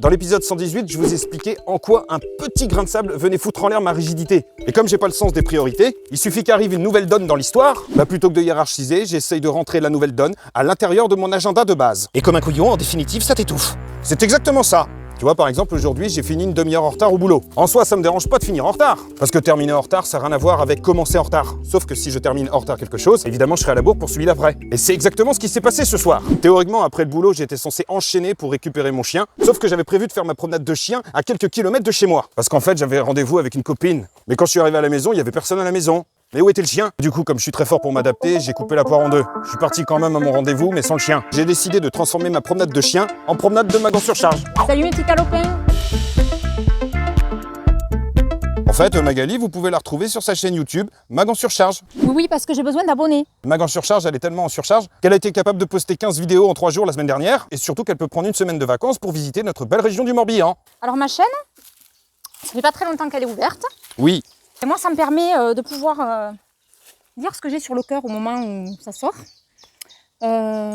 Dans l'épisode 118, je vous expliquais en quoi un petit grain de sable venait foutre en l'air ma rigidité. Et comme j'ai pas le sens des priorités, il suffit qu'arrive une nouvelle donne dans l'histoire, plutôt que de hiérarchiser, j'essaye de rentrer la nouvelle donne à l'intérieur de mon agenda de base. Et comme un couillon, en définitive, ça t'étouffe. C'est exactement ça. Tu vois, par exemple, aujourd'hui, j'ai fini une demi-heure en retard au boulot. En soi, ça me dérange pas de finir en retard. Parce que terminer en retard, ça n'a rien à voir avec commencer en retard. Sauf que si je termine en retard quelque chose, évidemment, je serai à la bourre pour celui d'après. Et c'est exactement ce qui s'est passé ce soir. Théoriquement, après le boulot, j'étais censé enchaîner pour récupérer mon chien. Sauf que j'avais prévu de faire ma promenade de chien à quelques kilomètres de chez moi. Parce qu'en fait, j'avais rendez-vous avec une copine. Mais quand je suis arrivé à la maison, il y avait personne à la maison. Mais où était le chien? Du coup, comme je suis très fort pour m'adapter, j'ai coupé la poire en deux. Je suis parti quand même à mon rendez-vous, mais sans le chien. J'ai décidé de transformer ma promenade de chien en promenade de magon surcharge. Salut mes petits calopins. En fait, Magali, vous pouvez la retrouver sur sa chaîne YouTube, Mag en surcharge. Oui, parce que j'ai besoin d'abonnés. Mag en surcharge, elle est tellement en surcharge qu'elle a été capable de poster 15 vidéos en 3 jours la semaine dernière, et surtout qu'elle peut prendre une semaine de vacances pour visiter notre belle région du Morbihan. Alors ma chaîne, ça fait pas très longtemps qu'elle est ouverte. Oui. Et moi, ça me permet de pouvoir dire ce que j'ai sur le cœur au moment où ça sort. Ah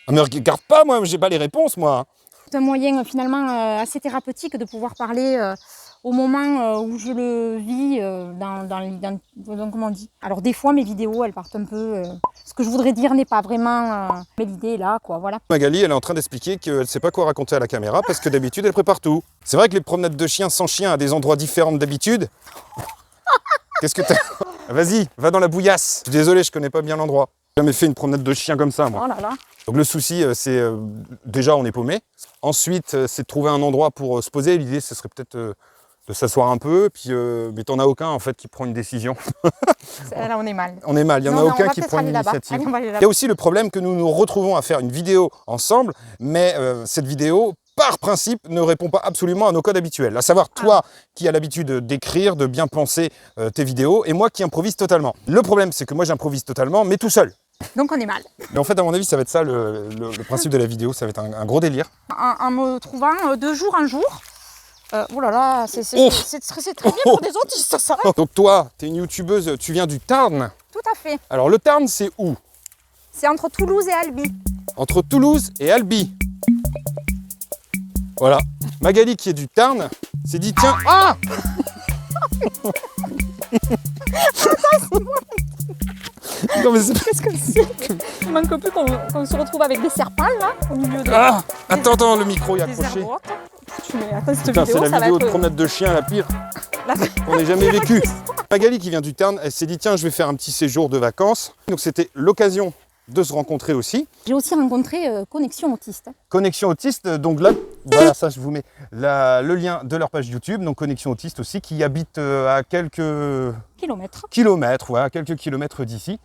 mais regarde pas, moi, j'ai pas les réponses, moi. C'est un moyen finalement assez thérapeutique de pouvoir parler au moment où je le vis dans comment on dit. Alors des fois mes vidéos elles partent un peu ce que je voudrais dire n'est pas vraiment mais l'idée est là quoi, voilà. Magali, elle est en train d'expliquer qu'elle sait pas quoi raconter à la caméra parce que d'habitude elle prépare tout. C'est vrai que les promenades de chiens sans chien à des endroits différents d'habitude. Qu'est-ce que t'as? Vas-y, va dans la bouillasse. Je suis désolé, je connais pas bien l'endroit. J'ai jamais fait une promenade de chien comme ça, moi. Oh là là. Donc le souci, c'est déjà on est paumé. Ensuite, c'est de trouver un endroit pour se poser. L'idée, ce serait peut-être de s'asseoir un peu. Puis, mais t'en as aucun en fait qui prend une décision. Là, on est mal. On est mal. Il y en a aucun qui prend une initiative. Il y a aussi le problème que nous nous retrouvons à faire une vidéo ensemble, mais cette vidéo, par principe, ne répond pas absolument à nos codes habituels. À savoir, toi qui as l'habitude d'écrire, de bien penser tes vidéos, et moi qui improvise totalement. Le problème, c'est que moi j'improvise totalement, mais tout seul. Donc on est mal. Mais en fait, à mon avis, ça va être ça le principe de la vidéo, ça va être un gros délire. En me trouvant de jour en jour, oh là là, c'est très bien pour des autistes, ça. Donc toi, tu es une youtubeuse, tu viens du Tarn. Tout à fait. Alors le Tarn, c'est où? C'est entre Toulouse et Albi. Entre Toulouse et Albi. Voilà. Magali, qui est du Tarn, s'est dit tiens, ah non mais c'est... Qu'est-ce que c'est? Il manque plus qu'on se retrouve avec des serpents là, au milieu de... Ah attends, le micro est des accroché. Attends, cette Putain, vidéo, c'est la vidéo de être... promenade de chien la pire qu'on ait jamais vécue. Magali, qui vient du Tarn, elle s'est dit tiens, je vais faire un petit séjour de vacances. Donc c'était l'occasion de se rencontrer aussi. J'ai aussi rencontré Connexion Autiste. Connexion Autiste, donc là, voilà, ça je vous mets le lien de leur page YouTube, donc Connexion Autiste aussi, qui habite à quelques kilomètres, ouais, à quelques kilomètres d'ici.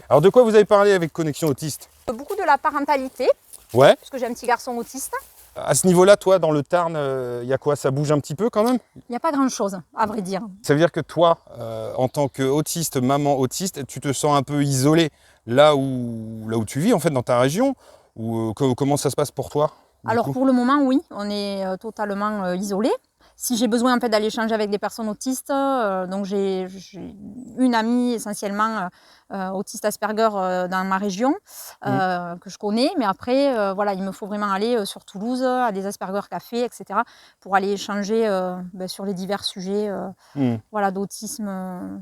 Alors de quoi vous avez parlé avec Connexion Autiste? Beaucoup de la parentalité, ouais. parce que j'ai un petit garçon autiste. À ce niveau-là, toi, dans le Tarn, il y a quoi? Ça bouge un petit peu quand même? Il n'y a pas grand-chose, à vrai dire. Ça veut dire que toi, en tant qu'autiste, maman autiste, tu te sens un peu isolée là où tu vis, en fait, dans ta région? Ou comment ça se passe pour toi? Alors pour le moment, oui, on est totalement isolés. Si j'ai besoin en fait d'aller échanger avec des personnes autistes, donc j'ai une amie essentiellement autiste Asperger dans ma région que je connais, mais après voilà, il me faut vraiment aller sur Toulouse à des Asperger cafés, etc. pour aller échanger sur les divers sujets voilà, d'autisme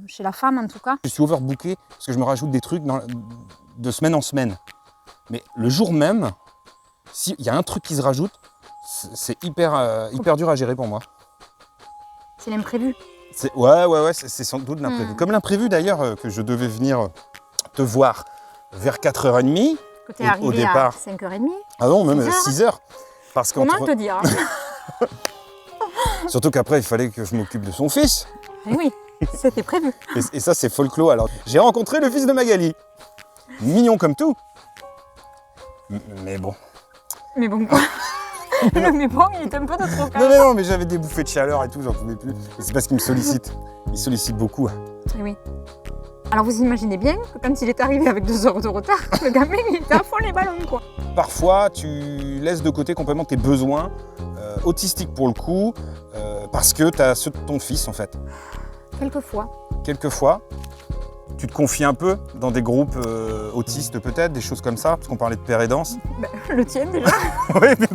chez la femme en tout cas. Je suis overbooké parce que je me rajoute des trucs de semaine en semaine. Mais le jour même, s'il y a un truc qui se rajoute, c'est hyper dur à gérer pour moi. C'est l'imprévu. Ouais, c'est sans doute l'imprévu. Comme l'imprévu d'ailleurs, que je devais venir te voir vers 4h30 que tu es arrivé au départ. À 5h30. Ah non, même 6h. Parce comment te dire? Surtout qu'après, il fallait que je m'occupe de son fils. Et oui, c'était prévu. Et ça, c'est folklore. Alors, j'ai rencontré le fils de Magali. Mignon comme tout. Mais bon. Mais bon quoi? Mais bon, il est un peu de trop calme. Non, mais j'avais des bouffées de chaleur et tout, j'en pouvais plus. Et c'est parce qu'il me sollicite. Il sollicite beaucoup. Et oui. Alors vous imaginez bien que quand il est arrivé avec 2 heures de retard, le gamin il était à fond les ballons quoi. Parfois, tu laisses de côté complètement tes besoins autistiques pour le coup, parce que tu as ceux de ton fils en fait. Quelquefois. Quelquefois. Tu te confies un peu dans des groupes autistes peut-être, des choses comme ça, parce qu'on parlait de père et danse. Ben, le tien déjà. Oui, mais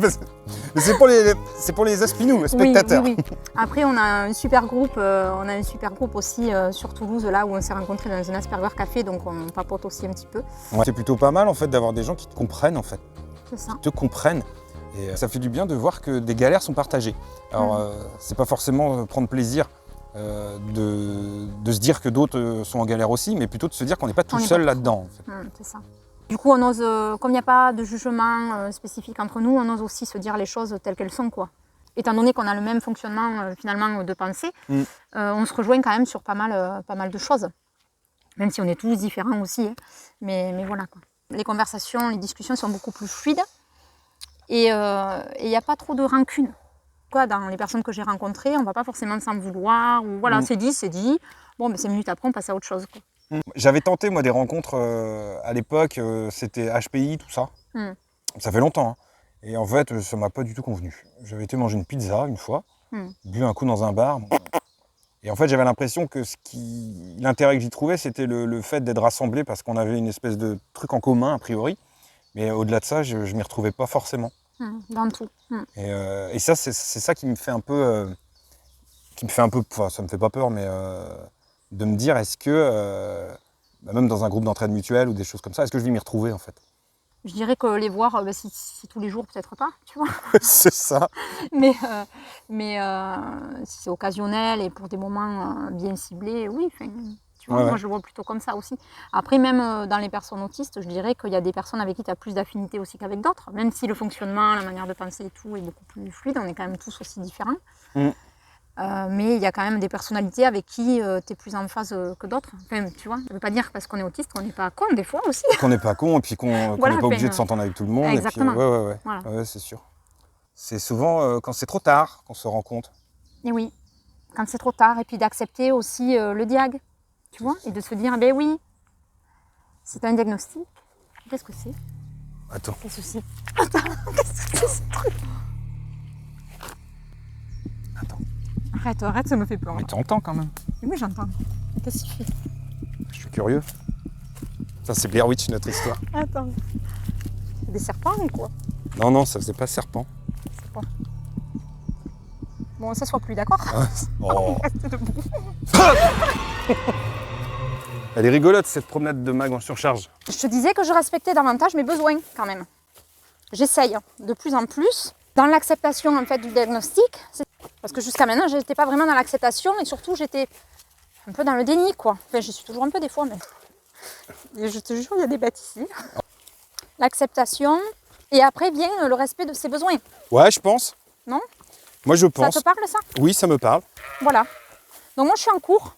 c'est pour les aspinous, les spectateurs. Oui. Après, on a un super groupe, aussi sur Toulouse, là où on s'est rencontrés dans un Asperger Café, donc on papote aussi un petit peu. Ouais, c'est plutôt pas mal en fait d'avoir des gens qui te comprennent en fait. C'est ça. Te comprennent. Et ça fait du bien de voir que des galères sont partagées. Alors, c'est pas forcément prendre plaisir de se dire que d'autres sont en galère aussi, mais plutôt de se dire qu'on n'est pas tout seul là-dedans. En fait. C'est ça. Du coup, on ose, comme il n'y a pas de jugement spécifique entre nous, on ose aussi se dire les choses telles qu'elles sont, quoi. Étant donné qu'on a le même fonctionnement finalement de pensée, on se rejoint quand même sur pas mal de choses. Même si on est tous différents aussi. Hein. Mais voilà, quoi. Les conversations, les discussions sont beaucoup plus fluides. Et il n'y a pas trop de rancune. Quoi, dans les personnes que j'ai rencontrées, on ne va pas forcément s'en vouloir. Ou voilà, c'est dit. Bon, mais 5 minutes après, on passe à autre chose. Quoi. J'avais tenté, moi, des rencontres à l'époque, c'était HPI, tout ça. Ça fait longtemps. Hein. Et en fait, ça ne m'a pas du tout convenu. J'avais été manger une pizza une fois, bu un coup dans un bar. Et en fait, j'avais l'impression que l'intérêt que j'y trouvais, c'était le fait d'être rassemblés parce qu'on avait une espèce de truc en commun, a priori. Mais au-delà de ça, je ne m'y retrouvais pas forcément. Dans tout. Et ça, c'est ça qui me fait un peu... enfin, ça me fait pas peur, mais de me dire, est-ce que, même dans un groupe d'entraide mutuelle ou des choses comme ça, est-ce que je vais m'y retrouver en fait? Je dirais que les voir, si tous les jours, peut-être pas, tu vois. C'est ça. Mais si c'est occasionnel et pour des moments bien ciblés, oui. Tu vois, moi, je le vois plutôt comme ça aussi. Après, même dans les personnes autistes, je dirais qu'il y a des personnes avec qui tu as plus d'affinité aussi qu'avec d'autres. Même si le fonctionnement, la manière de penser et tout est beaucoup plus fluide, on est quand même tous aussi différents. Mais il y a quand même des personnalités avec qui tu es plus en phase que d'autres. Enfin, tu vois, ça ne veut pas dire que parce qu'on est autiste qu'on n'est pas con des fois aussi. Qu'on n'est pas con et puis qu'on n'est pas obligé de s'entendre avec tout le monde. Exactement. Et puis, ouais, c'est sûr. C'est souvent quand c'est trop tard qu'on se rend compte. Et oui, quand c'est trop tard. Et puis d'accepter aussi le diag. Tu vois, et de se dire, ben oui, c'est un diagnostic. Qu'est-ce que c'est? Attends. Qu'est-ce que c'est? Attends, qu'est-ce que c'est ce truc? Attends. Arrête, ça me fait peur. Mais tu entends quand même. Oui, j'entends. Qu'est-ce qu'il fait? Je suis curieux. Ça, c'est Blair Witch, notre histoire. Attends. C'est des serpents ou quoi? Non, ça faisait pas serpent. C'est quoi? Bon, on s'assoit plus, d'accord? Oh. Reste debout. Elle est rigolote, cette promenade de mag en surcharge. Je te disais que je respectais davantage mes besoins, quand même. J'essaye de plus en plus dans l'acceptation en fait du diagnostic. Parce que jusqu'à maintenant, je n'étais pas vraiment dans l'acceptation et surtout, j'étais un peu dans le déni, quoi. Enfin, je suis toujours un peu des fois, mais et je te jure, il y a des bêtises. L'acceptation et après vient le respect de ses besoins. Ouais, je pense. Non? Moi, je pense. Ça te parle, ça? Oui, ça me parle. Voilà. Donc moi, je suis en cours.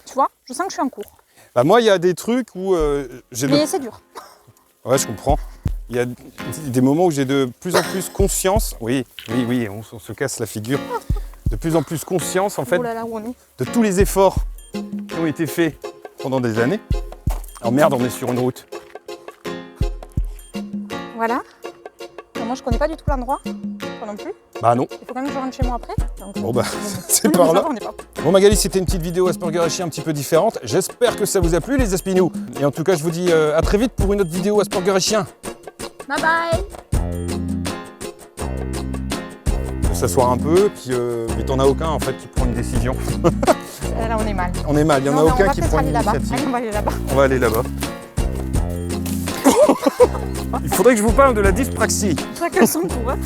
Tu vois, je sens que je suis en cours. Bah moi, il y a des trucs où j'ai... Mais c'est dur. Ouais, je comprends. Il y a des moments où j'ai de plus en plus conscience... Oui, on se casse la figure. De plus en plus conscience, en fait, Oh là là, où on est. de tous les efforts qui ont été faits pendant des années. Alors merde, on est sur une route. Voilà. Alors, moi, je connais pas du tout l'endroit. Toi non plus. Bah non. Il faut quand même que je rentre chez moi après. Donc, Bon bah, c'est par là. On est pas... Bon Magali, c'était une petite vidéo Asperger et Chien un petit peu différente. J'espère que ça vous a plu les Aspinous. Et en tout cas, je vous dis à très vite pour une autre vidéo Asperger et Chien. Bye bye. Faut s'asseoir un peu, puis mais t'en as aucun en fait qui prend une décision. Là, on est mal. On est mal, il y en a aucun qui prend une initiative. Allez, on va aller là-bas. On va aller là-bas. Il faudrait que je vous parle de la dyspraxie. Chacun son tour. Hein.